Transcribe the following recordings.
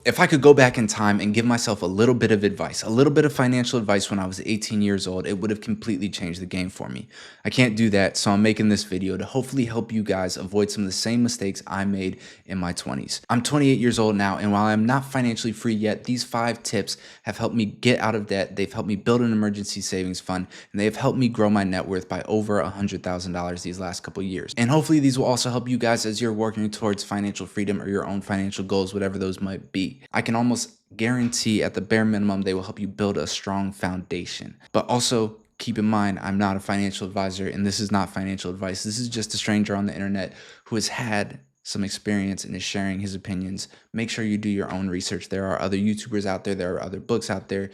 If I could go back in time and give myself a little bit of advice, a little bit of financial advice when I was 18 years old, it would have completely changed the game for me. I can't do that, so I'm making this video to hopefully help you guys avoid some of the same mistakes I made in my 20s. I'm 28 years old now, and while I'm not financially free yet, these 5 tips have helped me get out of debt. They've helped me build an emergency savings fund, and they have helped me grow my net worth by over $100,000 these last couple years. And hopefully these will also help you guys as you're working towards financial freedom or your own financial goals, whatever those might be. I can almost guarantee at the bare minimum, they will help you build a strong foundation. But also keep in mind, I'm not a financial advisor and this is not financial advice. This is just a stranger on the internet who has had some experience and is sharing his opinions. Make sure you do your own research. There are other YouTubers out there. There are other books out there.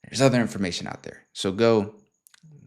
There's other information out there. So go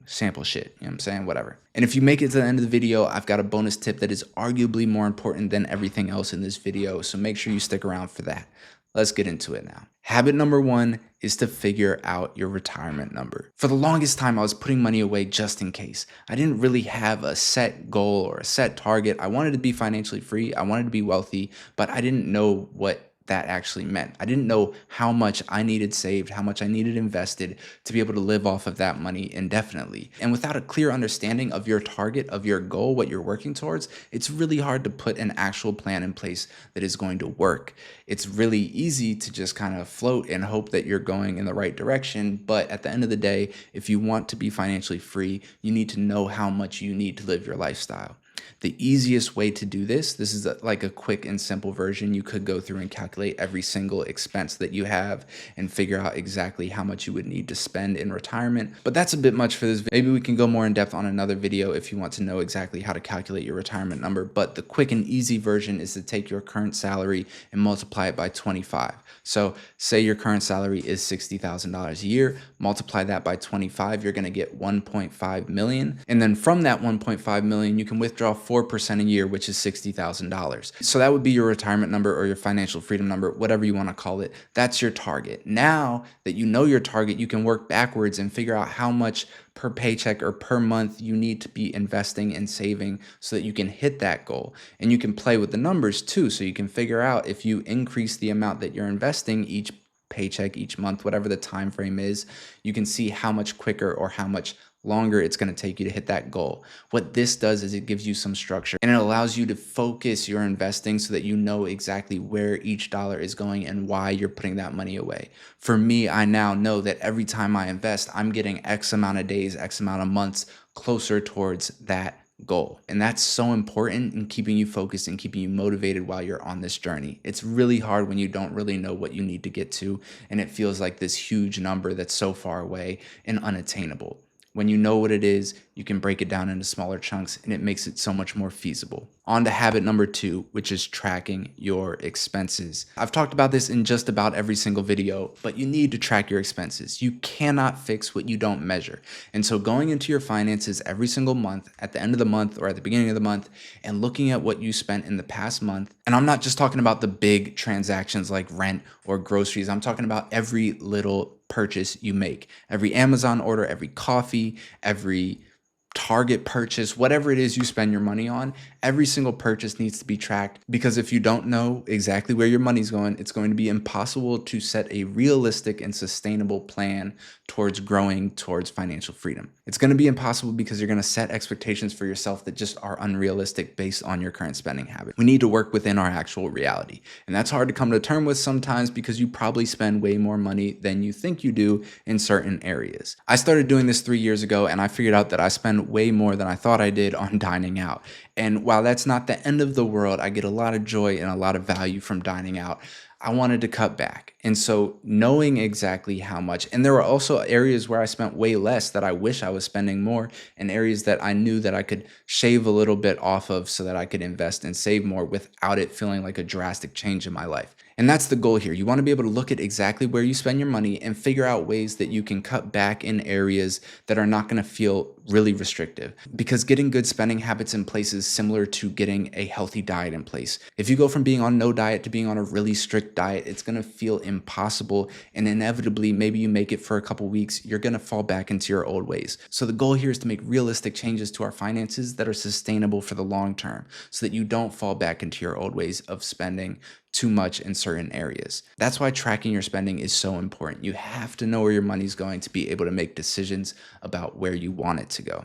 sample shit, you know what I'm saying? Whatever. And if you make it to the end of the video, I've got a bonus tip that is arguably more important than everything else in this video. So make sure you stick around for that. Let's get into it now. Habit number 1 is to figure out your retirement number. For the longest time, I was putting money away just in case. I didn't really have a set goal or a set target. I wanted to be financially free. I wanted to be wealthy, but I didn't know what that actually meant. I didn't know how much I needed saved, how much I needed invested to be able to live off of that money indefinitely. And without a clear understanding of your target, of your goal, what you're working towards, it's really hard to put an actual plan in place that is going to work. It's really easy to just kind of float and hope that you're going in the right direction. But at the end of the day, if you want to be financially free, you need to know how much you need to live your lifestyle. The easiest way to do this is like a quick and simple version. You could go through and calculate every single expense that you have and figure out exactly how much you would need to spend in retirement. But that's a bit much for this video. Maybe we can go more in depth on another video if you want to know exactly how to calculate your retirement number. But the quick and easy version is to take your current salary and multiply it by 25. So say your current salary is $60,000 a year, multiply that by 25, you're going to get 1.5 million. And then from that 1.5 million, you can withdraw 4% a year, which is $60,000. So that would be your retirement number or your financial freedom number, whatever you want to call it. That's your target. Now that you know your target, you can work backwards and figure out how much per paycheck or per month you need to be investing and saving so that you can hit that goal. And you can play with the numbers too, so you can figure out if you increase the amount that you're investing each paycheck, each month, whatever the time frame is, you can see how much quicker or how much longer it's going to take you to hit that goal. What this does is it gives you some structure and it allows you to focus your investing so that you know exactly where each dollar is going and why you're putting that money away. For me, I now know that every time I invest, I'm getting X amount of days, X amount of months closer towards that goal. And that's so important in keeping you focused and keeping you motivated while you're on this journey. It's really hard when you don't really know what you need to get to and it feels like this huge number that's so far away and unattainable. When you know what it is, you can break it down into smaller chunks and it makes it so much more feasible. On to habit number 2, which is tracking your expenses. I've talked about this in just about every single video, but you need to track your expenses. You cannot fix what you don't measure. And so going into your finances every single month, at the end of the month or at the beginning of the month, and looking at what you spent in the past month, and I'm not just talking about the big transactions like rent or groceries, I'm talking about every little purchase you make, every Amazon order, every coffee, every Target purchase, whatever it is you spend your money on, every single purchase needs to be tracked, because if you don't know exactly where your money's going, it's going to be impossible to set a realistic and sustainable plan towards growing towards financial freedom. It's going to be impossible because you're going to set expectations for yourself that just are unrealistic based on your current spending habit. We need to work within our actual reality. And that's hard to come to terms with sometimes because you probably spend way more money than you think you do in certain areas. I started doing this 3 years ago and I figured out that I spend way more than I thought I did on dining out. And while that's not the end of the world, I get a lot of joy and a lot of value from dining out. I wanted to cut back. And so knowing exactly how much, and there were also areas where I spent way less that I wish I was spending more, and areas that I knew that I could shave a little bit off of so that I could invest and save more without it feeling like a drastic change in my life. And that's the goal here. You want to be able to look at exactly where you spend your money and figure out ways that you can cut back in areas that are not going to feel really restrictive. Because getting good spending habits in place is similar to getting a healthy diet in place. If you go from being on no diet to being on a really strict diet, it's going to feel impossible. And inevitably, maybe you make it for a couple weeks, you're going to fall back into your old ways. So the goal here is to make realistic changes to our finances that are sustainable for the long term so that you don't fall back into your old ways of spending too much in certain areas. That's why tracking your spending is so important. You have to know where your money's going to be able to make decisions about where you want it to go.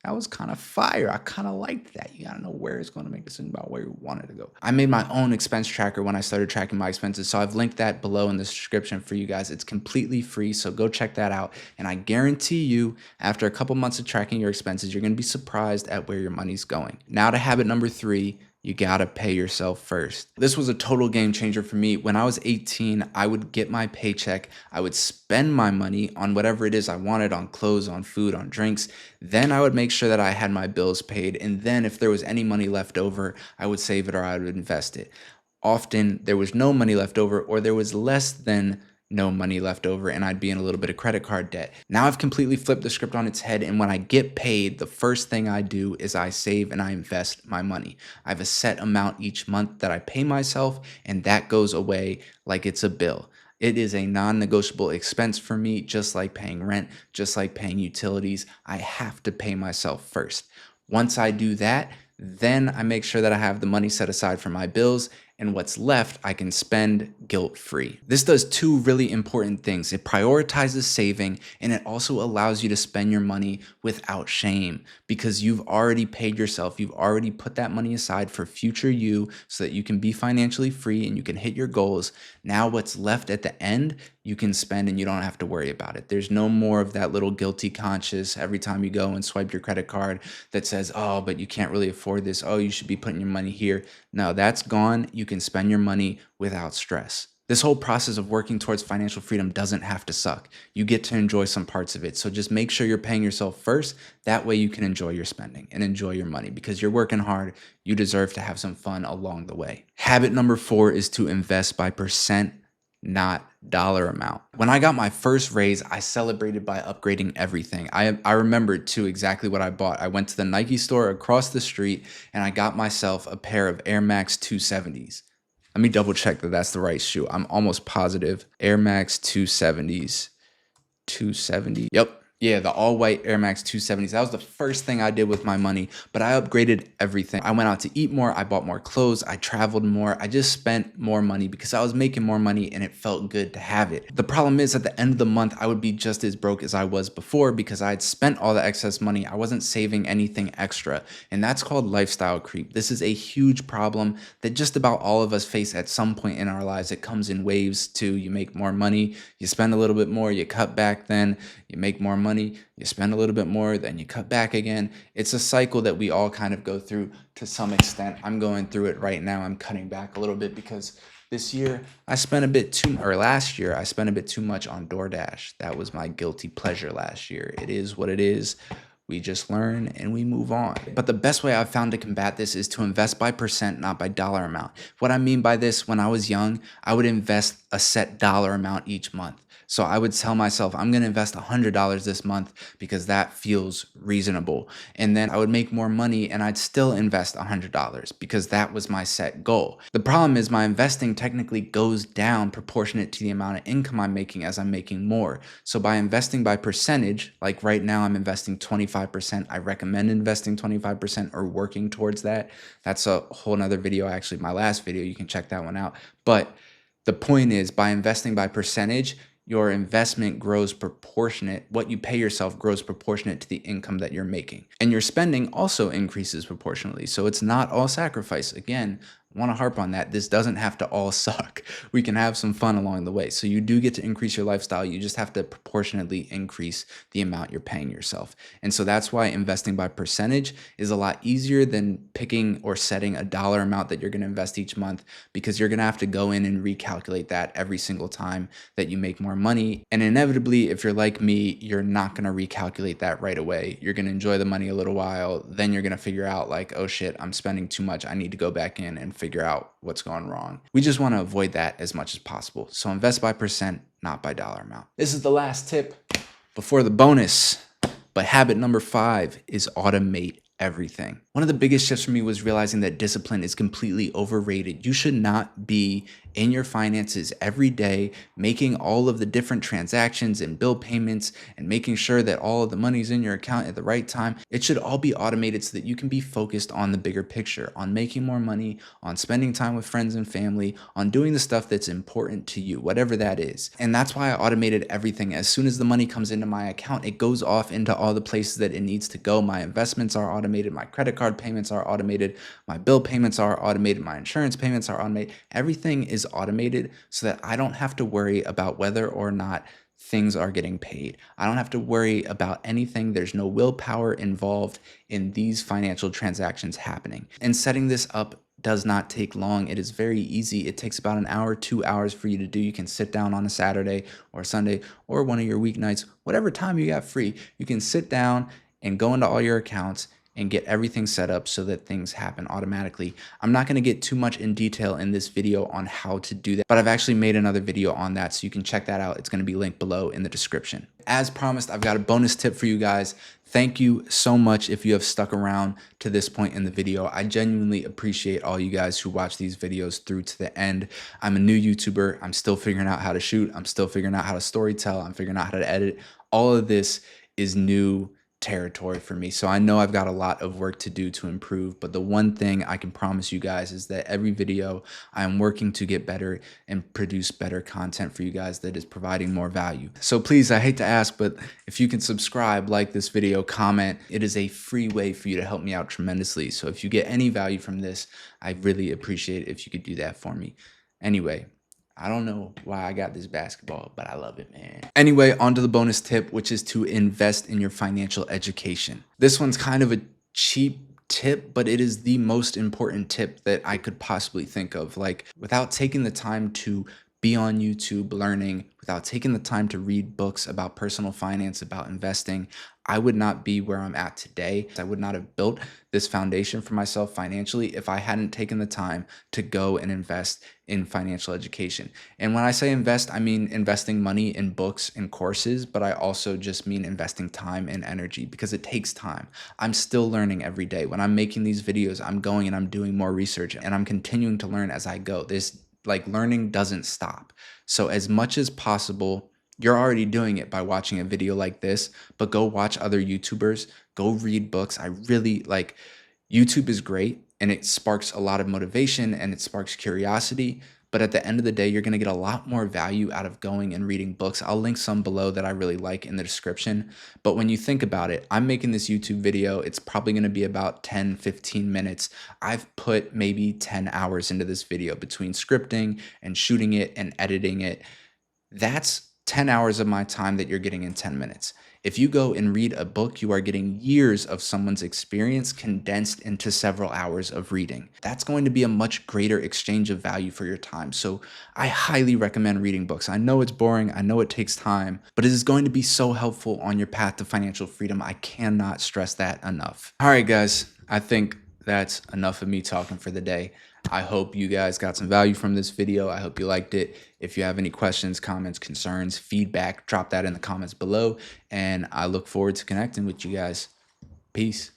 That was kind of fire. I kind of liked that. You gotta know where it's gonna make a decision about where you want it to go. I made my own expense tracker when I started tracking my expenses. So I've linked that below in the description for you guys. It's completely free. So go check that out. And I guarantee you, after a couple months of tracking your expenses, you're gonna be surprised at where your money's going. Now to habit number 3, you gotta pay yourself first. This was a total game changer for me. When I was 18, I would get my paycheck. I would spend my money on whatever it is I wanted, on clothes, on food, on drinks. Then I would make sure that I had my bills paid. And then if there was any money left over, I would save it or I would invest it. Often there was no money left over, or there was less than no money left over, and I'd be in a little bit of credit card debt. Now I've completely flipped the script on its head, and when I get paid, the first thing I do is I save and I invest my money. I have a set amount each month that I pay myself, and that goes away like it's a bill. It is a non-negotiable expense for me, just like paying rent, just like paying utilities. I have to pay myself first. Once I do that, then I make sure that I have the money set aside for my bills, and what's left I can spend guilt-free. This does two really important things. It prioritizes saving, and it also allows you to spend your money without shame because you've already paid yourself. You've already put that money aside for future you so that you can be financially free and you can hit your goals. Now what's left at the end, you can spend and you don't have to worry about it. There's no more of that little guilty conscience every time you go and swipe your credit card that says, oh, but you can't really afford this. Oh, you should be putting your money here. No, that's gone. You can spend your money without stress. This whole process of working towards financial freedom doesn't have to suck. You get to enjoy some parts of it. So just make sure you're paying yourself first. That way you can enjoy your spending and enjoy your money because you're working hard. You deserve to have some fun along the way. Habit number 4 is to invest by percent, not dollar amount. When I got my first raise, I celebrated by upgrading everything. I remembered too exactly what I bought. I went to the Nike store across the street and I got myself a pair of Air Max 270s. Let me double check that that's the right shoe. I'm almost positive. Air Max 270s. 270. Yep. Yeah, the all-white Air Max 270s. That was the first thing I did with my money, but I upgraded everything. I went out to eat more. I bought more clothes. I traveled more. I just spent more money because I was making more money and it felt good to have it. The problem is at the end of the month, I would be just as broke as I was before because I had spent all the excess money. I wasn't saving anything extra, and that's called lifestyle creep. This is a huge problem that just about all of us face at some point in our lives. It comes in waves too. You make more money, you spend a little bit more, you cut back, then you make more money, you spend a little bit more, then you cut back again. It's a cycle that we all kind of go through to some extent. I'm going through it right now. I'm cutting back a little bit because this year I spent a bit too, or last year I spent a bit too much on DoorDash. That was my guilty pleasure last year. It is what it is. We just learn and we move on. But the best way I've found to combat this is to invest by percent, not by dollar amount. What I mean by this, when I was young, I would invest a set dollar amount each month. So I would tell myself, I'm going to invest $100 this month because that feels reasonable. And then I would make more money and I'd still invest $100 because that was my set goal. The problem is my investing technically goes down proportionate to the amount of income I'm making as I'm making more. So by investing by percentage, like right now I'm investing 25%. I recommend investing 25% or working towards that. That's a whole nother video, actually my last video, you can check that one out. But the point is by investing by percentage, your investment grows proportionate. What you pay yourself grows proportionate to the income that you're making. And your spending also increases proportionally. So it's not all sacrifice. Again, I want to harp on that. This doesn't have to all suck. We can have some fun along the way. So you do get to increase your lifestyle. You just have to proportionately increase the amount you're paying yourself. And so that's why investing by percentage is a lot easier than picking or setting a dollar amount that you're going to invest each month, because you're going to have to go in and recalculate that every single time that you make more money. And inevitably, if you're like me, you're not going to recalculate that right away. You're going to enjoy the money a little while. Then you're going to figure out like, oh shit, I'm spending too much. I need to go back in and figure out what's going wrong. We just want to avoid that as much as possible. So invest by percent, not by dollar amount. This is the last tip before the bonus. But habit number 5 is automate everything. One of the biggest shifts for me was realizing that discipline is completely overrated. You should not be in your finances every day, making all of the different transactions and bill payments and making sure that all of the money's in your account at the right time. It should all be automated so that you can be focused on the bigger picture, on making more money, on spending time with friends and family, on doing the stuff that's important to you, whatever that is. And that's why I automated everything. As soon as the money comes into my account, it goes off into all the places that it needs to go. My investments are automated, my credit card payments are automated, my bill payments are automated, my insurance payments are automated. Everything is automated so that I don't have to worry about whether or not things are getting paid. I don't have to worry about anything. There's no willpower involved in these financial transactions happening. And setting this up does not take long. It is very easy. It takes about an hour, 2 hours for you to do. You can sit down on a Saturday or Sunday or one of your weeknights, whatever time you got free. You can sit down and go into all your accounts and get everything set up so that things happen automatically. I'm not going to get too much in detail in this video on how to do that, but I've actually made another video on that, so you can check that out. It's going to be linked below in the description. As promised, I've got a bonus tip for you guys. Thank you so much if you have stuck around to this point in the video. I genuinely appreciate all you guys who watch these videos through to the end. I'm a new YouTuber. I'm still figuring out how to shoot. I'm still figuring out how to storytell. I'm figuring out how to edit. All of this is new territory for me. So I know I've got a lot of work to do to improve, but the one thing I can promise you guys is that every video I'm working to get better and produce better content for you guys that is providing more value. So please, I hate to ask, but if you can subscribe, like this video, comment, it is a free way for you to help me out tremendously. So if you get any value from this, I really appreciate it if you could do that for me. Anyway, I don't know why I got this basketball, but I love it, man. Anyway, on to the bonus tip, which is to invest in your financial education. This one's kind of a cheap tip, but it is the most important tip that I could possibly think of. Like, without taking the time to be on YouTube learning, without taking the time to read books about personal finance, about investing, I would not be where I'm at today. I would not have built this foundation for myself financially if I hadn't taken the time to go and invest in financial education. And when I say invest, I mean investing money in books and courses, but I also just mean investing time and energy because it takes time. I'm still learning every day. When I'm making these videos, I'm going and I'm doing more research and I'm continuing to learn as I go. Learning doesn't stop. So as much as possible, you're already doing it by watching a video like this, but go watch other YouTubers, go read books. I really like YouTube is great and it sparks a lot of motivation and it sparks curiosity. But at the end of the day, you're going to get a lot more value out of going and reading books. I'll link some below that I really like in the description. But when you think about it, I'm making this YouTube video. It's probably going to be about 10, 15 minutes. I've put maybe 10 hours into this video between scripting and shooting it and editing it. That's 10 hours of my time that you're getting in 10 minutes. If you go and read a book, you are getting years of someone's experience condensed into several hours of reading. That's going to be a much greater exchange of value for your time. So I highly recommend reading books. I know it's boring. I know it takes time, but it is going to be so helpful on your path to financial freedom. I cannot stress that enough. All right, guys, I think that's enough of me talking for the day. I hope you guys got some value from this video. I hope you liked it. If you have any questions, comments, concerns, feedback, drop that in the comments below. And I look forward to connecting with you guys. Peace.